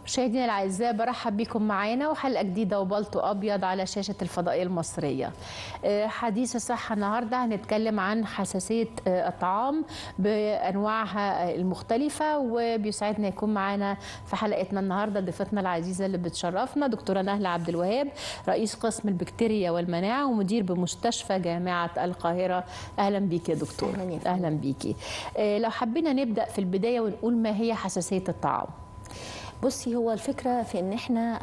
مشاهدينا الاعزاء، برحب بكم معانا وحلقه جديده وبلطو ابيض على شاشه الفضائيه المصريه. حديث الصحه النهارده هنتكلم عن حساسيه الطعام بانواعها المختلفه، وبيسعدنا يكون معانا في حلقتنا النهارده ضيفتنا العزيزه اللي بتشرفنا دكتوره نهله عبد الوهاب، رئيس قسم البكتيريا والمناعه ومدير بمستشفى جامعه القاهره. اهلا بيكي يا دكتور. اهلا بيكي. لو حبينا نبدا في البدايه ونقول ما هي حساسيه الطعام؟ بصي، هو الفكره في ان احنا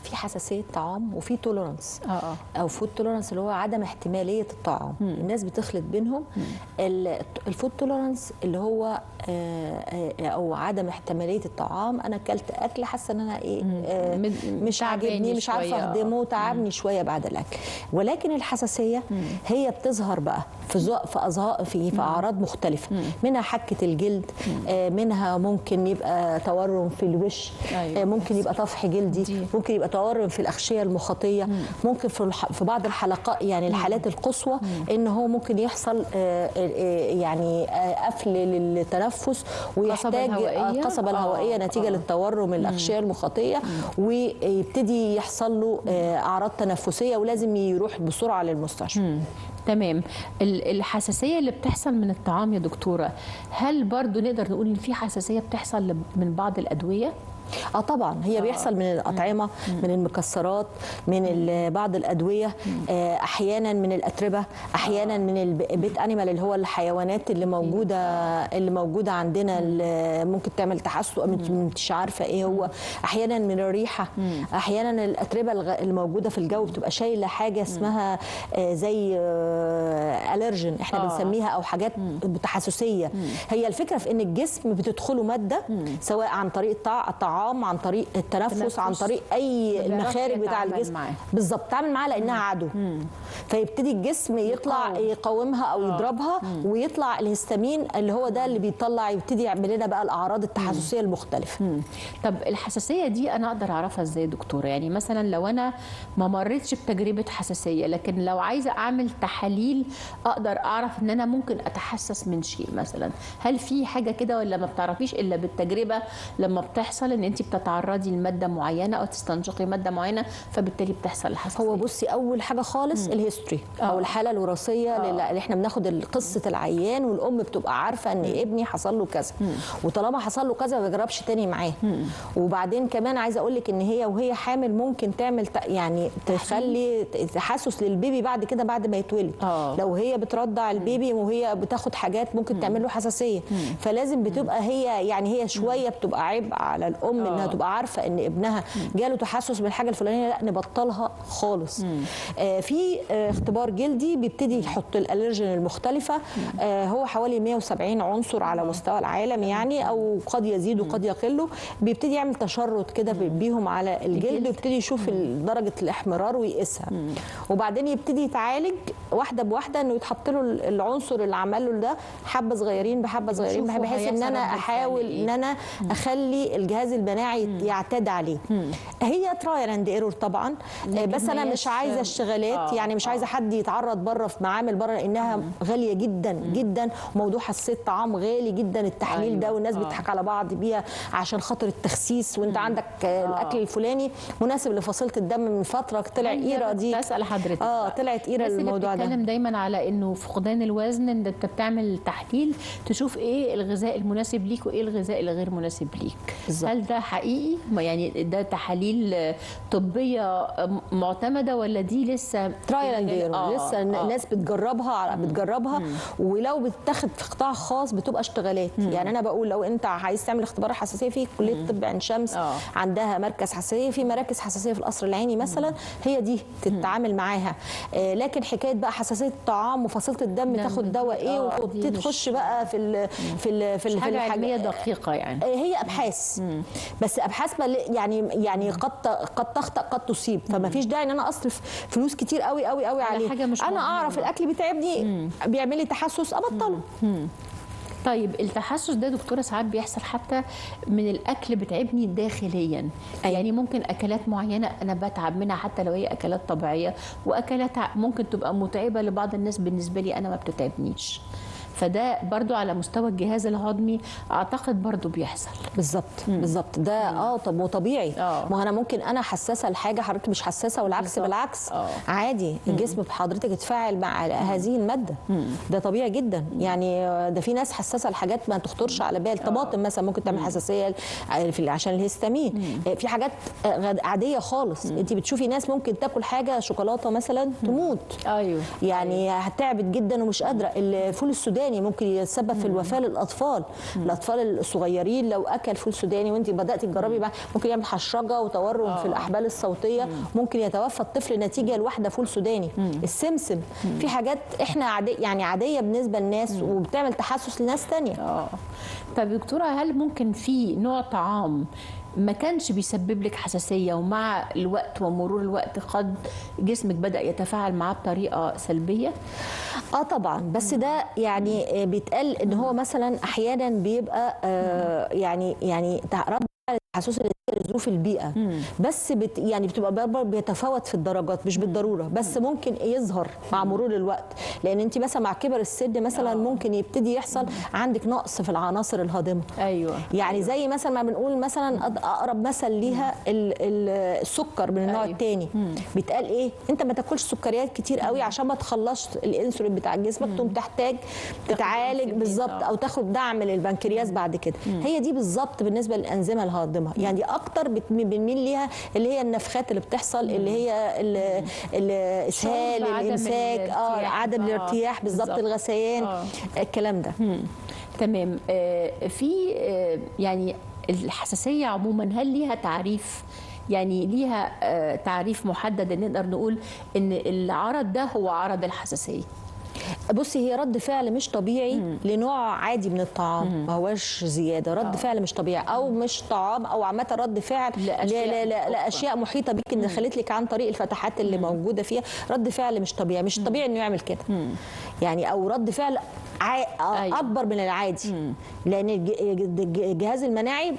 في حساسيه طعام وفي توليرانس او فود توليرانس اللي هو عدم احتماليه الطعام. الناس بتخلط بينهم. الفود توليرانس اللي هو او عدم احتماليه الطعام، انا اكلت اكل حاسه ان انا مش عاجبني، مش عارفه اهضمه، تعبني شويه بعد الاكل. ولكن الحساسيه هي بتظهر بقى في اعراض مختلفه، منها حكه الجلد، منها ممكن يبقى تورم في الوش، ممكن يبقى طفح جلدي، ممكن يبقى تورم في الاغشيه المخاطيه، ممكن في بعض الحلقات يعني الحالات القصوى ان هو ممكن يحصل يعني قفل للتنفس ويحتاج قصبه الهوائيه نتيجه للتورم الاغشيه المخاطيه، ويبتدي يحصل له اعراض تنفسيه ولازم يروح بسرعه للمستشفى. تمام. الحساسيه اللي بتحصل من الطعام يا دكتوره، هل برضو نقدر نقول ان في حساسيه بتحصل من بعض الادويه؟ طبعا هي بيحصل من الأطعمة، من المكسرات، من بعض الأدوية، أحيانا من الأتربة، أحيانا من البيت أنيمال اللي هو الحيوانات اللي موجودة عندنا، اللي ممكن تعمل تحسس مش عارفة إيه هو، أحيانا من الريحة، أحيانا الأتربة الموجودة في الجو بتبقى شايلة حاجة اسمها زي ألرجين احنا بنسميها، أو حاجات تحسسية. هي الفكرة في إن الجسم بتدخله مادة سواء عن طريق الطعام، عن طريق التنفس، عن طريق اي المخارج بتاع الجسم بالظبط، تعمل معاها لانها عدو. فيبتدي الجسم يطلع يقاومها او يضربها، ويطلع الهستامين اللي هو ده اللي بيطلع، يبتدي يعمل لنا بقى الاعراض التحسسيه المختلفه. طب الحساسيه دي انا اقدر اعرفها ازاي يا دكتوره؟ يعني مثلا لو انا ما مريتش بتجربه حساسيه، لكن لو عايزه اعمل تحاليل اقدر اعرف ان انا ممكن اتحسس من شيء مثلا، هل في حاجه كده ولا ما بتعرفيش الا بالتجربه لما بتحصل ان انت بتتعرضي لماده معينه او تستنشقي ماده معينه فبالتالي بتحصل الحساسيه؟ هو بصي، اول حاجه خالص الهيستوري او الحاله الوراثيه اللي احنا بناخد قصه العيان، والام بتبقى عارفه ان ابني حصل له كذا، وطالما حصل له كذا ما بيجربش تاني معاه. وبعدين كمان عايزه اقول لك ان وهي حامل ممكن تعمل يعني تخلي تحسس للبيبي بعد كده بعد ما يتولد. لو هي بترضع البيبي وهي بتاخد حاجات ممكن تعمل له حساسيه. فلازم بتبقى هي شويه بتبقى عبء على الام انها تبقى عارفه ان ابنها جاله تحسس بالحاجه الفلانيه، لا نبطلها خالص. في اختبار جلدي بيبتدي يحط الالرجين المختلفه، هو حوالي 170 عنصر على مستوى العالم يعني، او قد يزيد وقد يقل. بيبتدي يعمل تشرط كده بيهم على الجلد، ويبتدي يشوف درجه الاحمرار ويقيسها، وبعدين يبتدي يتعالج واحده بواحده انه يتحط له العنصر اللي عمل له ده حبه صغيرين بحبه صغيرين، بحيث ان انا احاول ان انا اخلي الجهاز المناعي يعتاد عليه. هي ترايل اند ايرور طبعا، بس انا مش عايزه اشتغالات، يعني مش عايزه حد يتعرض بره في معامل بره لانها غاليه جدا جدا، وموضوع حساسيه الطعام غالي جدا التحليل ده، والناس بتضحك على بعض بيها عشان خاطر التخسيس، وانت عندك الاكل الفلاني مناسب لفصيله الدم. من فتره طلع ايره دي، اسال حضرتك طلعت ايره الموضوع ده. بتتكلم دايما على انه فقدان الوزن، ان انت بتعمل تحليل تشوف ايه الغذاء المناسب ليك وايه الغذاء الغير مناسب ليك. هل ده حقيقي؟ يعني ده تحاليل طبيه معتمده ولا دي لسه ترايل اند ايرور؟ لسه الناس بتجربها ولو بتتاخد في قطاع خاص بتبقى اشتغالات. يعني انا بقول لو انت عايز تعمل اختبار حساسيه في كليه الطب عين شمس عندها مركز حساسيه، في مراكز حساسيه في القصر العيني مثلا، هي دي تتعامل معاها. لكن حكايه بقى حساسيه الطعام وفصيله الدم تاخد دواء ايه وتبتدي تخش بقى في حاجه علميه دقيقه يعني. هي ابحاث، بس ابحاث يعني قد تخطئ قد تصيب، فما فيش داعي ان انا اصرف فلوس كتير قوي قوي قوي عليه. انا اعرف الاكل بيتعبني بيعمل لي تحسس ابطله. طيب التحسس ده دكتوره ساعات بيحصل حتى من الاكل بتعبني داخليا. يعني ممكن اكلات معينه انا بتعب منها حتى لو هي اكلات طبيعيه، واكلات ممكن تبقى متعبه لبعض الناس، بالنسبه لي انا ما بتتعبنيش. فده برضو على مستوى الجهاز الهضمي اعتقد برضو بيحصل. بالظبط ده طب وطبيعي. ما انا ممكن انا حساسه لحاجه حضرتك مش حساسه، والعكس بالعكس. عادي الجسم بحضرتك يتفاعل مع هذه الماده. ده طبيعي جدا. يعني ده في ناس حساسه لحاجات ما تخطرش على بال. طماطم مثلا ممكن تعمل حساسيه عشان الهستامين. في حاجات عاديه خالص. انت بتشوفي ناس ممكن تاكل حاجه شوكولاته مثلا تموت. ايوه يعني هتعبت جدا ومش قادره. الفول السوداني ممكن يتسبب في الوفاه للاطفال. الاطفال الصغيرين لو اكل فول سوداني وانت بداتي تجربي بقى ممكن يعمل حشرجه وتورم في الاحبال الصوتيه. ممكن يتوفى الطفل نتيجه لواحده فول سوداني. السمسم. في حاجات احنا عاديه بالنسبه للناس وبتعمل تحسس لناس ثانيه. طب دكتوره، هل ممكن في نوع طعام ما كانش بيسبب لك حساسيه ومع الوقت ومرور الوقت قد جسمك بدأ يتفاعل معاه بطريقه سلبيه؟ طبعا. بس ده يعني بيتقال ان هو مثلا احيانا بيبقى يعني رد التحسس لظروف البيئه. بس يعني بتبقى برضه بيتفاوت في الدرجات مش بالضروره، بس ممكن يظهر مع مرور الوقت. لان انت مثلا مع كبر السن مثلا ممكن يبتدي يحصل عندك نقص في العناصر الهاضمه. ايوه يعني زي مثلا ما بنقول مثلا اقرب مثل ليها السكر من النوع الثاني. بيتقال ايه؟ انت ما تاكلش سكريات كتير قوي عشان ما تخلصش الانسولين بتاع جسمك، تقوم تحتاج تتعالج بالظبط او تاخد دعم للبنكرياس بعد كده. هي دي بالظبط بالنسبه للانزيمه الهاضمه. يعني اكتر بنميل ليها اللي هي النفخات اللي بتحصل، اللي هي الاسهال، الامساك، عدم الارتياح بالظبط، الغثيان، الكلام ده. تمام. في يعني الحساسيه عموما هل ليها تعريف؟ يعني ليها تعريف محدد ان نقدر نقول ان العرض ده هو عرض الحساسيه؟ بصي، هي رد فعل مش طبيعي لنوع عادي من الطعام، ما هوش زياده. رد فعل مش طبيعي او مش طعام، او عامه رد فعل لاشياء محيطه بيك ان دخلت لك عن طريق الفتحات اللي موجوده فيها. رد فعل مش طبيعي. مش طبيعي انه يعمل كده. يعني او رد فعل اكبر من العادي. لان الجهاز المناعي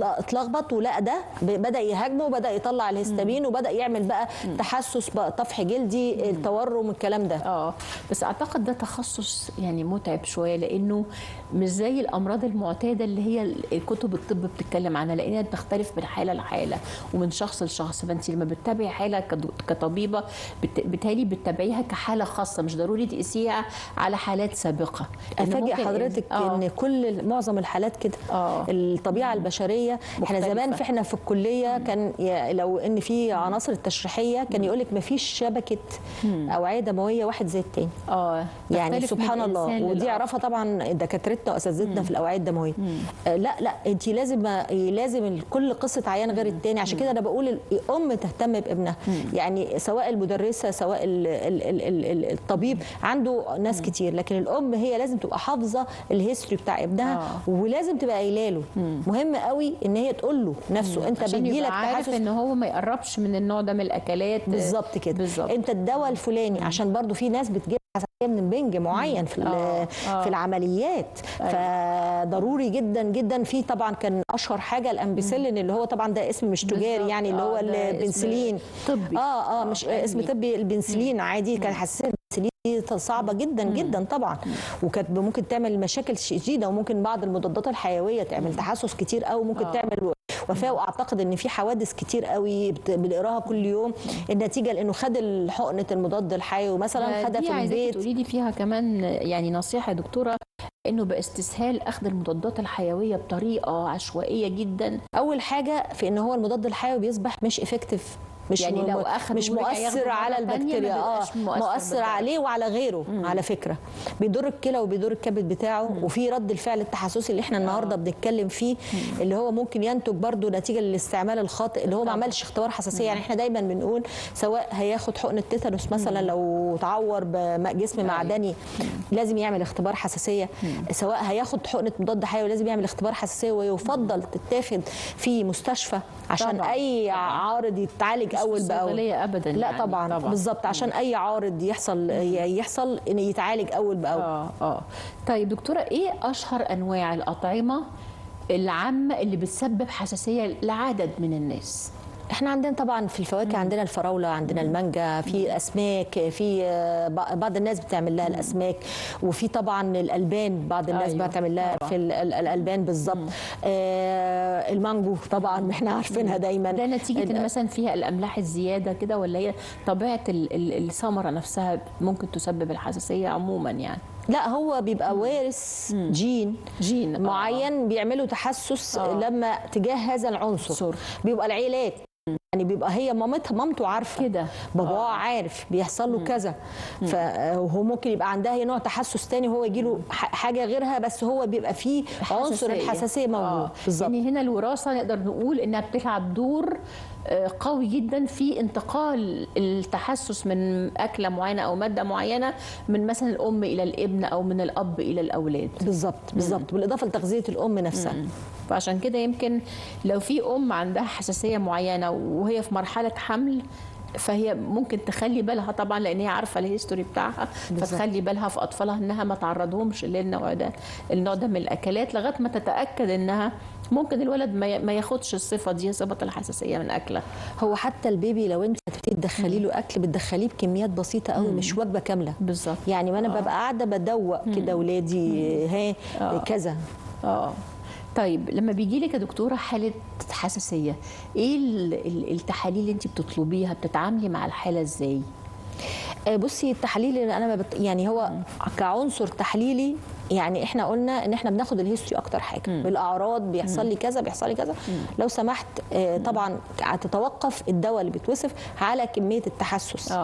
اتلخبط ولقى ده، بدا يهاجمه وبدا يطلع الهستامين وبدا يعمل بقى تحسس بقى، طفح جلدي، التورم، الكلام ده. بس اعتقد ده تخصص يعني متعب شويه، لانه مش زي الامراض المعتاده اللي هي كتب الطب بتتكلم عنها، لانها بتختلف من حاله لحاله ومن شخص لشخص. فانت لما بتتابعي حاله كطبيبه بالتالي بتتابعيها كحاله خاصه، مش ضروري تقيسيها على حالات سابقه. افاجئ حضرتك ان معظم الحالات كده. الطبيعه البشريه احنا زمان احنا في الكليه كان لو ان في عناصر التشريحيه كان يقول لك ما فيش شبكه اوعيه دمويه واحد زي التاني. يعني سبحان الله. ودي عرفها طبعا دكاترتنا واساتذتنا في الاوعيه الدمويه. لا انت لازم كل قصه عيان غير التاني. عشان كده انا بقول الام تهتم بابنها. يعني سواء المدرسه سواء الطبيب، عنده ناس كتير، لكن الام هي لازم تبقى حافظه الهيستوري بتاع ابنها ولازم تبقى قايله له. مهم قوي ان هي تقول له نفسه انت بيجي لك تحسس ان هو ما يقربش من النوع ده من الاكلات. بالظبط كده. انت الدواء الفلاني، عشان برضو في ناس بتجيب حساسيه من بنج معين في العمليات. فضروري جدا جدا. في طبعا كان اشهر حاجه الامبيسيلين، اللي هو طبعا ده اسم مش تجاري، يعني اللي هو البنسلين طبي. مش اسم طبي. البنسلين عادي كان حساسيه البنسلين صعبه جدا جدا طبعا، وكانت ممكن تعمل مشاكل شديده، وممكن بعض المضادات الحيويه تعمل تحسس كتير قوي، ممكن تعمل وفاه. واعتقد ان في حوادث كتير قوي بنقراها كل يوم النتيجه لانه خد حقنه المضاد الحيوي مثلا، خدها في البيت. تقولي لي فيها كمان يعني نصيحه يا دكتوره، انه باستسهال اخذ المضادات الحيويه بطريقه عشوائيه جدا. اول حاجه في ان هو المضاد الحيوي بيصبح مش افكتيف، يعني لو أخذ مش مؤثر على البكتيريا. مؤثر عليه وعلى غيره. على فكره بيضر الكلى وبيضر الكبد بتاعه. وفي رد الفعل التحسسي اللي احنا النهارده بنتكلم فيه، اللي هو ممكن ينتج برضو نتيجه للاستعمال الخاطئ، اللي هو ما عملش اختبار حساسيه. يعني احنا دايما بنقول سواء هياخد حقنه تيتانوس مثلا لو تعور بجسم معدني لازم يعمل اختبار حساسيه، سواء هياخد حقنه مضاد حيوي لازم يعمل اختبار حساسيه، ويفضل تتاخد في مستشفى عشان اي عارض يتعالج اول باول. ابدا لا يعني طبعا بالظبط، عشان اي عارض يحصل ان يتعالج اول باول. طيب دكتوره، ايه اشهر انواع الاطعمه العامه اللي بتسبب حساسيه لعدد من الناس؟ احنا عندنا طبعا في الفواكه عندنا الفراوله، عندنا المانجا، في اسماك، في بعض الناس بتعمل لها الاسماك، وفي طبعا الالبان بعض الناس بتعمل لها في الالبان بالظبط. المانجو طبعا احنا عارفينها دايما. ده نتيجه ان مثلا فيها الاملاح الزياده كده، ولا هي طبيعه الثمره نفسها ممكن تسبب الحساسيه عموما يعني؟ لا، هو بيبقى وارث جين معين بيعملوا تحسس لما تجاه هذا العنصر. بيبقى العيلات يعني بيبقى هي مامته عارفه كده، باباه عارف بيحصل له كذا، فهو ممكن يبقى عندها هي نوع تحسس تاني، هو يجي له حاجه غيرها، بس هو بيبقى فيه عنصر الحساسيه موجود. بالظبط. يعني هنا الوراثه نقدر نقول انها بتلعب دور قوي جدا في انتقال التحسس من اكله معينه او ماده معينه من مثلا الام الى الابن او من الاب الى الاولاد. بالظبط بالاضافه لتغذيه الام نفسها. فعشان كده يمكن لو في ام عندها حساسيه معينه وهي في مرحله حمل، فهي ممكن تخلي بالها طبعا، لان هي عارفه الهيستوري بتاعها، فتخلي بالها في اطفالها انها ما تعرضهمش للنوع ده من الاكلات، لغايه ما تتاكد انها ممكن الولد ما ياخدش الصفه دي، صفه الحساسيه من اكله. هو حتى البيبي لو انت هتبتدي تدخلي له اكل بتدخليه بكميات بسيطه قوي، مش وجبه كامله. بالظبط. يعني ما انا ببقى قاعده بدوق كده اولادي كذا. طيب لما بيجي لك يا دكتوره حاله حساسيه، ايه التحاليل اللي انت بتطلبيها؟ بتتعاملي مع الحاله ازاي؟ بصي، التحاليل اللي انا يعني هو كعنصر تحليلي، يعني احنا قلنا ان احنا بناخد الهيستوري اكتر حاجه بالاعراض، بيحصل لي كذا بيحصل لي كذا. لو سمحت طبعا تتوقف الدواء اللي بيتوصف على كميه التحسس،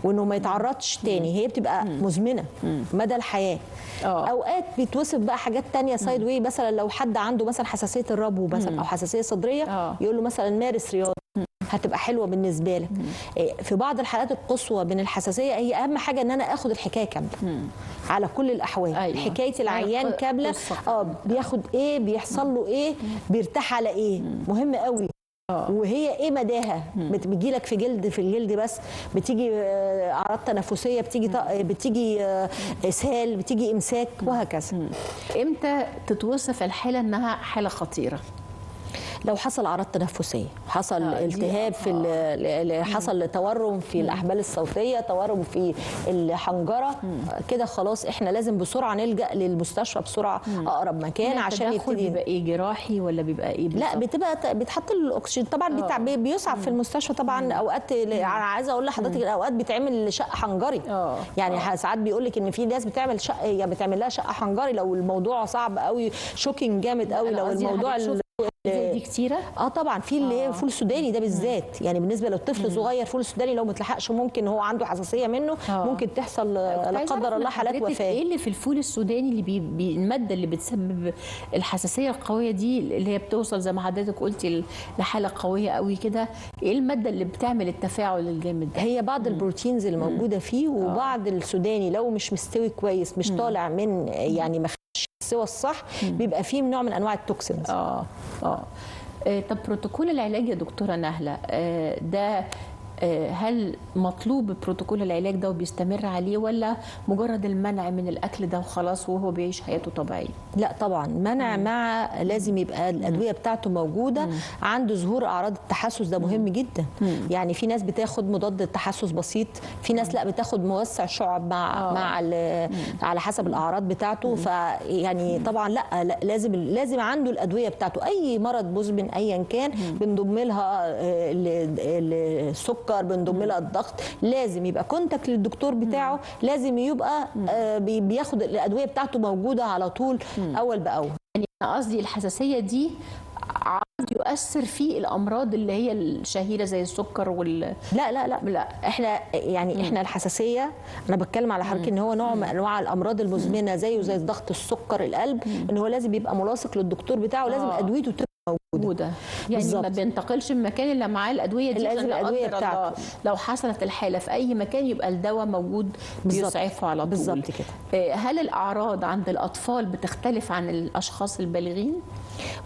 وانه ما يتعرضش تاني. هي بتبقى مزمنه مدى الحياه. اوقات بيتوصف بقى حاجات تانية سايد واي، مثلا لو حد عنده مثلا حساسيه الربو مثلا او حساسيه صدريه، يقول له مثلا مارس رياضه، هتبقى حلوه بالنسبه لك. في بعض الحالات القصوى من الحساسيه، هي اهم حاجه ان انا اخد الحكايه كامله على كل الاحوال. حكايه العيان كامله، بياخد ايه، بيحصل له ايه، بيرتاح على ايه، مهم قوي. وهي ايه مداها، بتجي لك في الجلد بس، بتيجي اعراض تنفسيه، بتيجي اسهال، بتيجي امساك، وهكذا. امتى تتوصف الحاله انها حاله خطيره؟ لو حصل اعراض تنفسيه، حصل التهاب في حصل تورم في الاحبال الصوتيه، تورم في الحنجره، كده خلاص احنا لازم بسرعه نلجا للمستشفى بسرعه، اقرب مكان عشان يبتدي. بيبقى ايه، جراحي ولا بيبقى ايه بالظبط؟ لا، بتبقى بيتحط الاكسجين طبعا، بيصعب في المستشفى طبعا. اوقات عايزه اقول لحضرتك اوقات بيتعمل شق حنجري. يعني ساعات بيقول لك ان في ناس بتعمل شق، يعني بتعمل لها شق حنجري لو الموضوع صعب قوي، شوكينج جامد قوي، لو الموضوع زي دي كتيره. طبعا في اللي هي فول سوداني ده بالذات، يعني بالنسبه للطفل صغير فول سوداني لو ما اتلحقش ممكن هو عنده حساسيه منه، ممكن تحصل لا قدر الله حالات وفاه. ايه اللي في الفول السوداني اللي الماده اللي بتسبب الحساسيه القويه دي، اللي هي بتوصل زي ما حضرتك قلتي لحاله قويه قوي كده؟ ايه الماده اللي بتعمل التفاعل الجامد ده؟ هي بعض البروتينز اللي موجوده فيه، وبعض السوداني لو مش مستوي كويس، مش طالع من يعني السوى الصح، بيبقى فيه نوع من انواع التوكسينز. طب بروتوكول العلاج يا دكتوره نهله، ده هل مطلوب بروتوكول العلاج ده وبيستمر عليه، ولا مجرد المنع من الاكل ده وخلاص وهو بيعيش حياته طبيعيه؟ لا طبعا منع، مع لازم يبقى الادويه بتاعته موجوده. عنده ظهور اعراض التحسس ده مهم جدا. يعني في ناس بتاخد مضاد التحسس بسيط، في ناس لا بتاخد موسع شعب مع على حسب الاعراض بتاعته. فيعني طبعا لا لازم عنده الادويه بتاعته. اي مرض مزمن ايا كان بنضم لها السكر، بنضم لها الضغط، لازم يبقى كونتاكت للدكتور بتاعه، لازم يبقى بياخد الادويه بتاعته موجوده على طول اول باول. يعني انا قصدي الحساسيه دي يؤثر في الامراض اللي هي الشهيره زي السكر لا احنا يعني احنا الحساسيه، انا بتكلم على حضرتك ان هو نوع من انواع الامراض المزمنه زي الضغط، السكر، القلب، ان هو لازم يبقى ملاصق للدكتور بتاعه، لازم ادويته تبقى موجوده. يعني بالزبط. ما بينتقلش من مكان الا معاه الادويه دي، لازم الادويه بتاعته. لو حصلت الحاله في اي مكان يبقى الدواء موجود بيسعفه على طول. بالظبط كده. هل الاعراض عند الاطفال بتختلف عن الاشخاص البالغين؟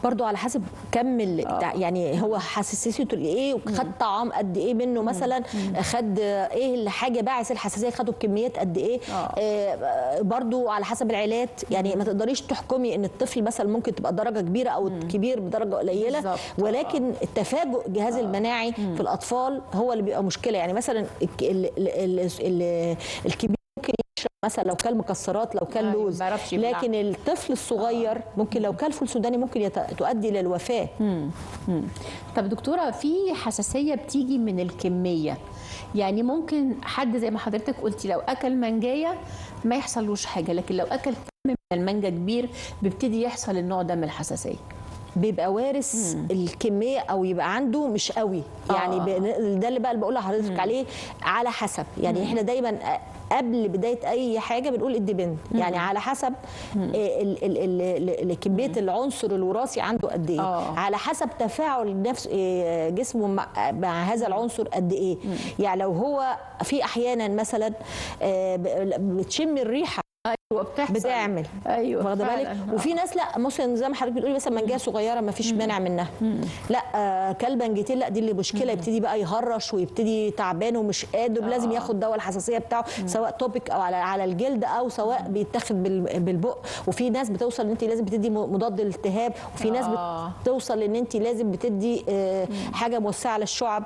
برضو على حسب كم يعني هو حساسيته لايه، وخد طعام قد ايه منه، مثلا خد ايه الحاجه باعث الحساسيه، خده بكميات قد ايه. برضو على حسب العائلات. يعني ما تقدريش تحكمي ان الطفل مثلا ممكن تبقى درجه كبيره او الكبير بدرجه قليله. قليله بالظبط. ولكن التفاجؤ الجهاز المناعي في الاطفال هو اللي بيبقى مشكله. يعني مثلا الكبير ممكن يشرب مثلا لو كل مكسرات، لو كل لوز، لكن الطفل الصغير ممكن لو كل فول سوداني ممكن تؤدي للوفاه. طب دكتوره، في حساسيه بتيجي من الكميه، يعني ممكن حد زي ما حضرتك قلتي لو اكل منجايه ما يحصلوش حاجه، لكن لو اكل كم من المانجا كبير بيبتدي يحصل النوع ده من الحساسيه. بيبقى وارث الكميه او يبقى عنده مش قوي يعني. ده اللي بقى بقول لحضرتك عليه على حسب. يعني احنا دايما قبل بدايه اي حاجه بنقول الديبند، يعني على حسب كميه العنصر الوراثي عنده قد ايه، على حسب تفاعل نفس جسمه مع هذا العنصر قد ايه. يعني لو هو في احيانا مثلا بتشم الريحه ايوه بتحصل، بتعمل، ايوه واخده بالك. وفي ناس لا مثلا زي ما حضرتك بتقولي مثلا منجايه صغيره ما فيش مانع منها، لا كلب منجتين لا دي اللي مشكله، يبتدي بقى يهرش ويبتدي تعبان ومش قادر، لازم ياخد دواء الحساسيه بتاعه سواء توبيك او على الجلد او سواء بيتاخد بالبق. وفي ناس بتوصل ان انت لازم بتدي مضاد للالتهاب، وفي ناس بتوصل ان انت لازم بتدي حاجه موسعه للشعب.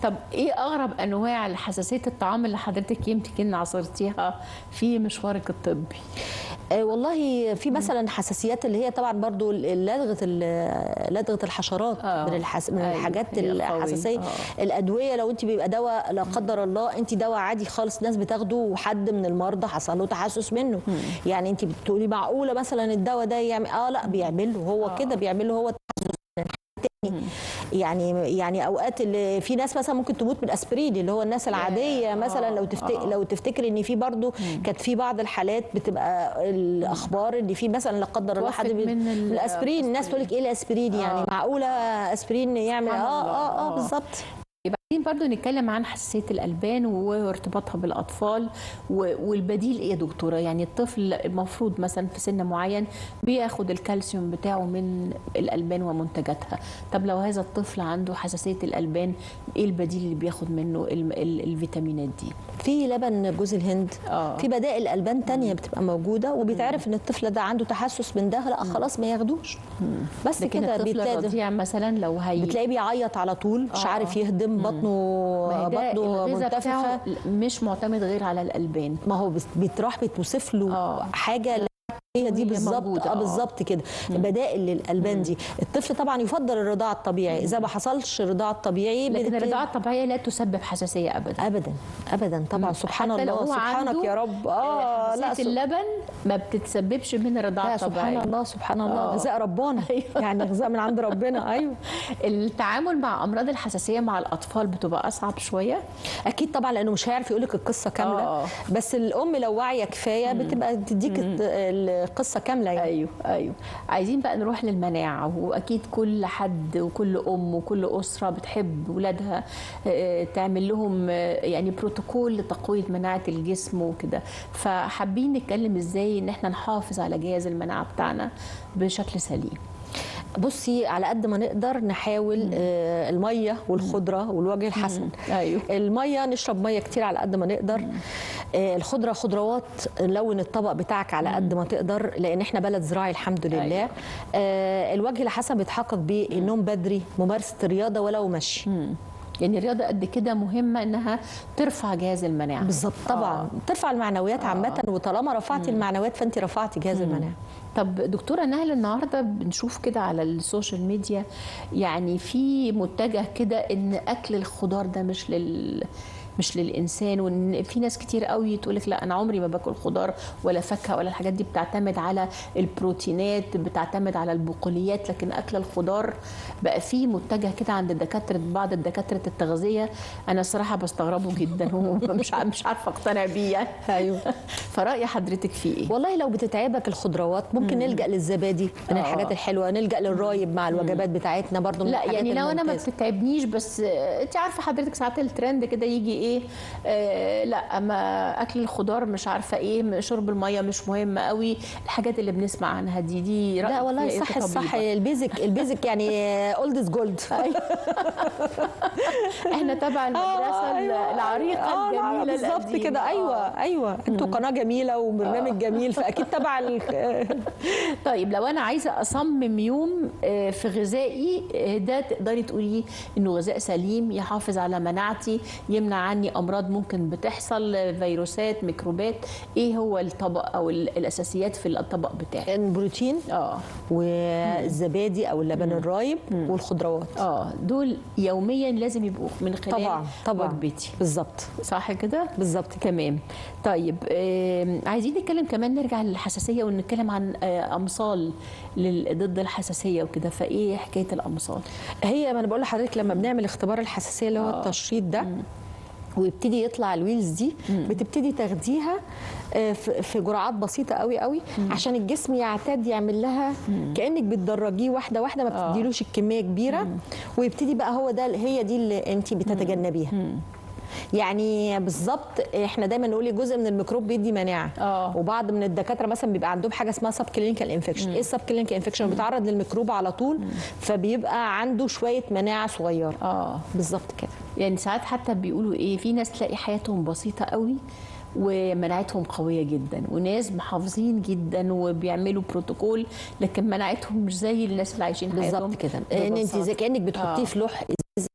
طب ايه اغرب انواع حساسيه الطعام اللي حضرتك يمكن عاصرتيها في مشوارك الطبي؟ والله في مثلا حساسيات اللي هي طبعا برضو لدغه الحشرات من الحاجات الحساسيه. الادويه لو انت بيبقى دواء لا قدر الله انت دواء عادي خالص ناس بتاخده وحد من المرضى حصل له تحسس منه، يعني انت بتقولي معقوله مثلا الدواء ده يعمل لا بيعمل له هو كده، بيعمل له هو تحسس تاني. يعني اوقات اللي في ناس مثلا ممكن تموت من الاسبرين اللي هو الناس العاديه مثلا. لو تفتكر ان في برضو كانت في بعض الحالات بتبقى الاخبار ان في مثلا لا قدر الله حد من الاسبرين، الناس تقول لك ايه الاسبرين يعني معقوله اسبرين يعمل بالظبط. بعدين برضو نتكلم عن حساسية الألبان وارتباطها بالأطفال والبديل إيه يا دكتورة؟ يعني الطفل المفروض مثلا في سن معين بياخد الكالسيوم بتاعه من الألبان ومنتجاتها. طب لو هذا الطفل عنده حساسية الألبان إيه البديل اللي بياخد منه الفيتامينات دي؟ في لبن جوز الهند، في بدائل ألبان تانية بتبقى موجودة وبيتعرف إن الطفل ده عنده تحسس من ده، لا خلاص ما ياخدوش. بس كده الطفل الرضيع مثلا لو بتلاقيه بيعيط على طول مش عارف يهدم، بطنه منتفخه، مش معتمد غير على الألبان. ما هو بيتراح بتوصف له حاجه هي دي بالظبط. بالظبط كده. بدائل للالبان دي. الطفل طبعا يفضل الرضاعه الطبيعي، اذا ما حصلش الرضاعه الطبيعي لكن الرضاعه الطبيعيه لا تسبب حساسيه ابدا ابدا ابدا طبعا. سبحان الله، سبحانك يا رب. لا اللبن ما بتتسببش من الرضاعه الطبيعيه. سبحان الله سبحان الله. غذاء ربنا. يعني غذاء من عند ربنا. ايوه. التعامل مع امراض الحساسيه مع الاطفال بتبقى اصعب شويه اكيد طبعا، لانه مش هيعرف يقول لك القصه كامله. بس الام لو واعيه كفايه بتبقى تديك قصه كامله يعني. ايوه. عايزين بقى نروح للمناعه، واكيد كل حد وكل ام وكل اسره بتحب ولادها تعمل لهم يعني بروتوكول لتقويه مناعه الجسم وكده، فحابين نتكلم ازاي ان احنا نحافظ على جهاز المناعه بتاعنا بشكل سليم. بصي، على قد ما نقدر نحاول الميه والخضره والوجه الحسن. ايوه. الميه نشرب ميه كتير على قد ما نقدر. الخضره خضروات، لون الطبق بتاعك على قد ما تقدر، لان احنا بلد زراعي الحمد لله. الوجه الحسن بيتحقق بالنوم بدري، ممارسه الرياضه ولو مشي. يعني الرياضه قد كده مهمه انها ترفع جهاز المناعه. بالظبط طبعا. ترفع المعنويات عامه، وطالما رفعتي المعنويات فانت رفعتي جهاز المناعه. طب دكتوره نهل، النهارده بنشوف كده على السوشيال ميديا يعني في متجه كده ان اكل الخضار ده مش للانسان، وان في ناس كتير قوي تقول لك لا انا عمري ما باكل خضار ولا فاكهه ولا الحاجات دي، بتعتمد على البروتينات، بتعتمد على البقوليات، لكن اكل الخضار بقى فيه متجه كده عند بعض الدكاتره التغذيه. انا الصراحه بستغربه جدا ومش عارفه اقتنع بيه يعني. ايوه. فراي حضرتك فيه ايه؟ والله لو بتتعبك الخضروات ممكن نلجا للزبادي من الحاجات الحلوه، نلجا للرايب مع الوجبات بتاعتنا برضو من لا الحاجات يعني لو الممتازة. انا ما بتتعبنيش، بس انت عارفه حضرتك ساعات الترند كده يجي ايه لا ما اكل الخضار مش عارفه ايه، شرب الميه مش مهم قوي، الحاجات اللي بنسمع عنها دي رأيك لا والله فيها إيه صح كطبيبة؟ الصح البيزك يعني اولد از جولد. احنا تبع المدرسه العريقه الجميله بالظبط القديمة. كده. ايوه انتوا قناه جميله وبرنامج جميل، فاكيد تبع طيب لو انا عايزه اصمم يوم في غذائي ده تقدري تقولي انه غذاء سليم يحافظ على مناعتي، يمنع عني امراض ممكن بتحصل، فيروسات، ميكروبات، ايه هو الطبق او الاساسيات في الطبق بتاعي؟ البروتين والزبادي او اللبن الرايب والخضروات. دول يوميا لازم يبقوا من خلال طبعا وجبتي. بالظبط صح كده؟ بالظبط. تمام. طيب عايزين نتكلم كمان، نرجع للحساسيه ونتكلم عن امصال ضد الحساسيه وكده، فايه حكايه الامصال؟ هي ما انا بقول لحضرتك لما بنعمل اختبار الحساسيه اللي هو التشريط ده ويبتدي يطلع الويلز دي، بتبتدي تاخديها في جرعات بسيطه قوي قوي عشان الجسم يعتاد يعمل لها كانك بتدرجيه واحده واحده، ما بتديلوش الكميه كبيره، ويبتدي بقى هو ده، هي دي اللي انت بتتجنبيها. يعني بالظبط احنا دايما نقول جزء من الميكروب بيدي مناعه، وبعض من الدكاتره مثلا بيبقى عندهم حاجه اسمها سب كلينيكال انفكشن. ايه السب كلينيكال انفكشن؟ بيتعرض للميكروب على طول، فبيبقى عنده شويه مناعه صغيره. بالظبط كده. يعني ساعات حتى بيقولوا ايه، في ناس تلاقي حياتهم بسيطه قوي ومناعتهم قوية جدا، وناس محافظين جدا وبيعملوا بروتوكول لكن مناعتهم مش زي الناس اللي عايشين حياتهم بالظبط كده. ان انت زي كانك بتحطيه في لوح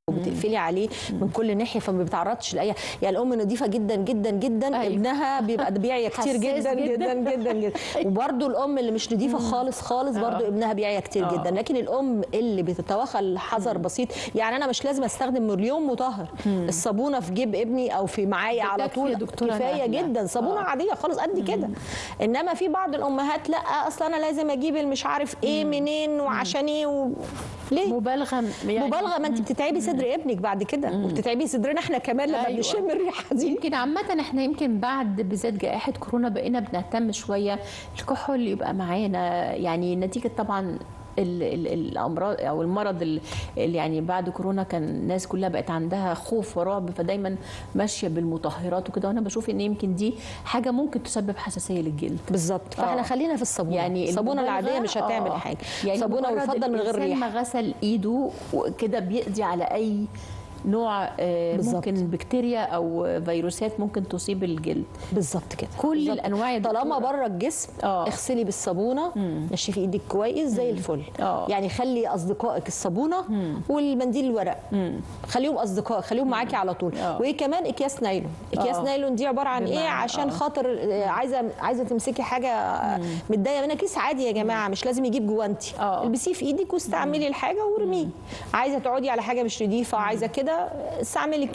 وبتقفلي عليه من كل ناحيه، فما بيتعرضش لاي. يعني الام نظيفه جدا جدا جدا ابنها بيبقى بيعيا كتير جدا جدا جدا جدا. وبرده الام اللي مش نظيفه خالص خالص برده ابنها بيعيا كتير جدا. لكن الام اللي بتتوخى الحذر بسيط، يعني انا مش لازم استخدم مليون مطهر، الصابونه في جيب ابني او في معايا على طول كفايه جدا، صابونه عاديه خالص قد كده. انما في بعض الامهات لا، اصل انا لازم اجيب المش عارف ايه منين وعشان ايه ليه؟ مبالغه يعني مبالغه. ما انت بتتعبي صدر ابنك بعد كده، وبتتعبي صدرنا احنا كمان لما بنشم الريحه دي. يمكن عامه احنا يمكن بعد بالذات جائحه كورونا بقينا بنهتم شويه الكحول يبقى معانا، يعني نتيجه طبعا الامراض او المرض اللي يعني بعد كورونا كان الناس كلها بقت عندها خوف ورعب، فدايما ماشيه بالمطهرات وكده، وانا بشوف ان يمكن دي حاجه ممكن تسبب حساسيه للجلد. بالظبط. فاحنا خلينا في الصابونه، يعني الصابونه العاديه مش هتعمل حاجه، يعني صابونه ويفضل من غير ريحه. ما غسل ايده وكده بيقضي على اي نوع ممكن بكتيريا او فيروسات ممكن تصيب الجلد. بالظبط كده. كل الانواع طالما بره الجسم اغسلي بالصابونه، نشفي ايدك كويس زي الفل. يعني خلي اصدقائك الصابونه والمنديل الورق، خليهم اصدقاء، خليهم معاكي على طول. وايه كمان اكياس نايلون. اكياس نايلون دي عباره عن ايه؟ عشان خاطر عايزه تمسكي حاجه متضايقه منها، كيس عادي يا جماعه، مش لازم يجيب جوانتي، البسيه في ايدك واستعملي الحاجه وارميه. عايزه تقعدي على حاجه مش نضيفه، عايزه كده استعملي.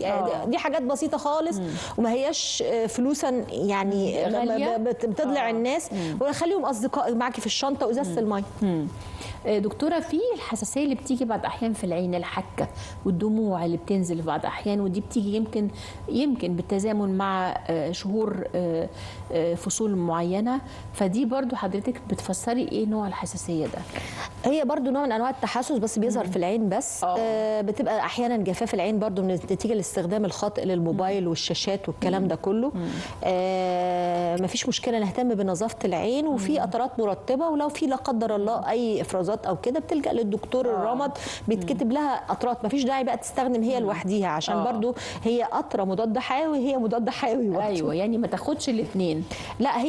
دي حاجات بسيطه خالص وما هياش فلوسا يعني بتضلع الناس، وخليهم اصدقاء معاكي في الشنطه وازازه الميه. دكتوره، في الحساسيه اللي بتيجي بعض احيان في العين، الحكه والدموع اللي بتنزل في بعض احيان، ودي بتيجي يمكن بالتزامن مع شهور فصول معينه، فدي برضو حضرتك بتفسري ايه نوع الحساسيه ده؟ هي برضو نوع من انواع التحسس بس بيظهر في العين بس. بتبقى احيانا جفاف العين برضو من نتيجه لاستخدام الخاطئ للموبايل والشاشات والكلام ده كله. مفيش مشكله نهتم بنظافه العين، وفي قطرات مرطبه، ولو في لا قدر الله اي افرازات او كده بتلجا للدكتور الرمد، بيتكتب لها قطرات. مفيش داعي بقى تستخدم هي لوحديها، عشان برضو هي قطره مضاد حيوي، هي مضاد حيوي برضو. ايوه، يعني ما تاخدش الاثنين. لا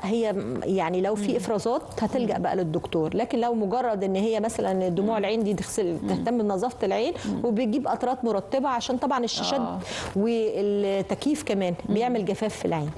هي يعني لو في افرازات هتلجا بقى للدكتور، لكن لو مجرد ان هي مثلا دموع العين دي تهتم بنظافه العين، وبيجيب قطرات مرطبه عشان طبعا الشاشات والتكييف كمان بيعمل جفاف في العين.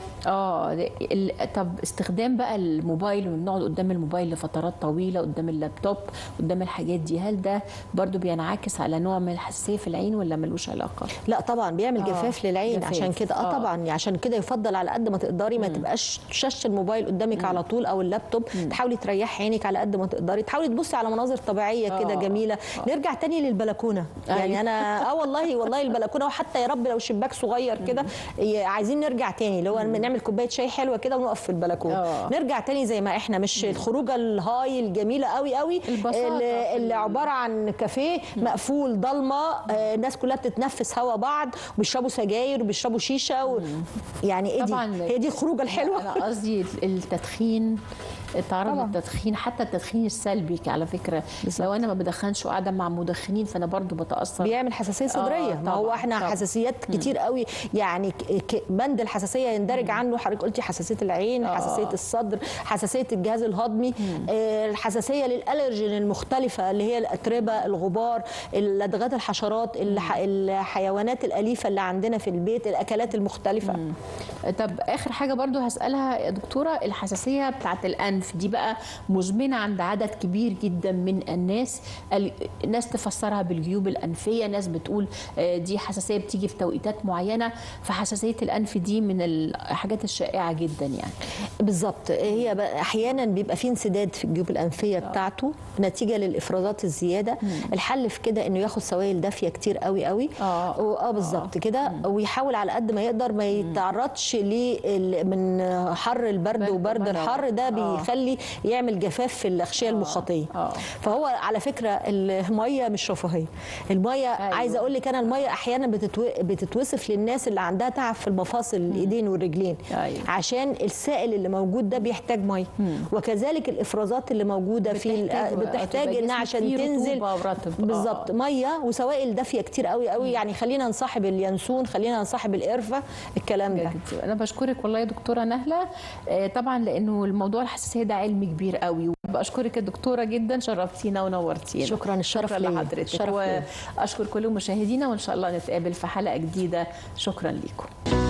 طب استخدام بقى الموبايل ونقعد قدام الموبايل لفترات طويله، قدام اللابتوب، قدام الحاجات دي، هل ده برضو بينعكس على نوع من الحساسيه في العين ولا ملوش علاقه؟ لا طبعا بيعمل جفاف للعين. جفاف. عشان كده طبعا عشان كده يفضل على قد ما تقدري ما تبقاش شاشه الموبايل قدامك على طول او اللابتوب، تحاولي تريحي عينك على قد ما تقدري، تحاولي تبصي على مناظر طبيعيه كده جميله. نرجع تاني للبلكونه. يعني انا والله البلكونه، وحتى يا رب لو شباك صغير كده. عايزين نرجع تاني، اللي هو نعمل كوبايه شاي حلوه كده ونقف في البلكونه، نرجع تاني زي ما احنا، مش الخروجه الهاي الجميله قوي قوي اللي عباره عن كافيه مقفول ضلمه، الناس كلها بتتنفس هوا بعض وبيشربوا سجاير وبيشربوا شيشه يعني ايه دي؟ هي دي الخروجه الحلوه؟ انا قصدي التدخين، التعرض للتدخين، حتى التدخين السلبي على فكره. بالزبط. لو انا ما بدخنش وقاعده مع مدخنين فانا برضو بتاثر، بيعمل حساسيه صدريه. ما هو احنا حساسيات كتير قوي يعني. بند الحساسيه يندرج عنه، حضرتك قلتي حساسيه العين، حساسيه الصدر، حساسيه الجهاز الهضمي، الحساسيه للالرجين المختلفه اللي هي الاتربه، الغبار، لدغات الحشرات، الحيوانات الاليفه اللي عندنا في البيت، الاكلات المختلفه. طب اخر حاجه برضو هسالها يا دكتوره، الحساسيه بتاعت الانف دي بقى مزمنه عند عدد كبير جدا من الناس. الناس تفسرها بالجيوب الانفيه، ناس بتقول دي حساسيه بتيجي في توقيتات معينه، فحساسيه الانف دي من الحاجات الشائعه جدا يعني. بالظبط، هي احيانا بيبقى في انسداد في الجيوب الانفيه بتاعته نتيجه للافرازات الزياده. الحل في كده انه ياخد سوائل دافيه كتير قوي قوي. بالظبط كده، ويحاول على قد ما يقدر ما يتعرضش من حر البرد وبرد الحر ده بيخلي يعمل جفاف في الاغشيه المخاطيه. فهو على فكره الميه مش رفاهيه، الميه عايزه اقول لك انا الميه احيانا بتتوصف للناس اللي عندها تعب في المفاصل الايدين والرجلين، عشان السائل اللي موجود ده بيحتاج ميه، وكذلك الافرازات اللي موجوده بتحتاج انها عشان تنزل بالظبط ميه وسوائل دافيه كتير قوي قوي. يعني خلينا نصاحب اليانسون، خلينا نصاحب القرفه، الكلام ده. انا بشكرك والله يا دكتوره نهله، طبعا لانه الموضوع الحساسيه ده علم كبير قوي. بشكرك يا دكتوره جدا، شرفتينا ونورتينا. شكرا، الشرف ليا لحضرتك، واشكر كل مشاهدينا، وان شاء الله نتقابل في حلقه جديده. شكرا لكم.